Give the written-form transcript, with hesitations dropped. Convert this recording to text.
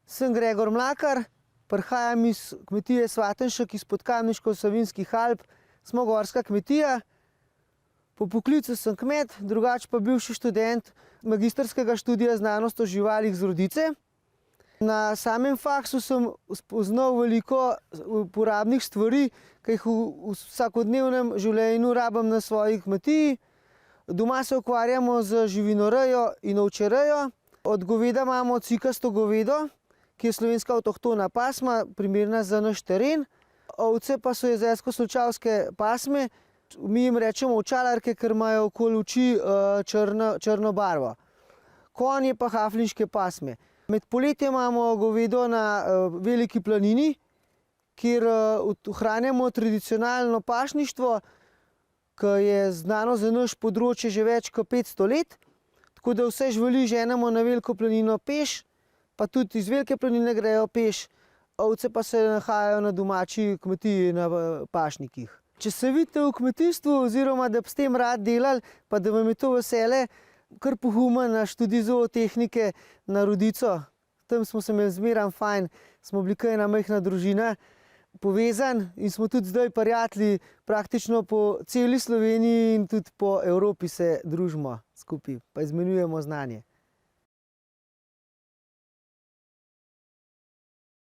Sem Gregor Mlakar, prihajam iz kmetije Svatenšek izpod Kamniško-Savinjskih Alp, smo gorska kmetija. Po poklicu sem kmet, drugače pa bivši študent magistrskega študija znanost o živalih z Rodice. Na samem faksu sem spoznal veliko uporabnih stvari, ki jih v vsakodnevnem življenju rabim na svoji kmetiji. Doma se ukvarjamo z živinorejo in ovčerejo. Od goveda imamo cikasto govedo, ki je slovenska avtohtona pasma, primerna za naš teren. Ovce pa so jezersko-solčavske pasme. Mi jim rečemo ovčalarke, ker imajo okoli oči črno barvo. Konj je pa haflinške pasme. Med poletjem imamo govedo na Veliki planini, kjer ohranjamo tradicionalno pašništvo, ki je znano za naš področje že več kot 500 let. Tako da vse živali ženemo na Veliko planino peš, pa tudi iz Velike planine grejo peš, ovce pa se nahajajo na domači kmetiji na pašnikih. Če se vidite v kmetijstvu oziroma da bi s tem rad delali, pa da vam je to vesele, kar poguma na študij zootehnike na Rodico. Tam smo se imeli zmeraj fajn, smo bili kaj ena majhna družina, povezan in smo tudi zdaj prijatelji praktično po celi Sloveniji in tudi po Evropi se družimo skupaj, pa izmenjujemo znanje.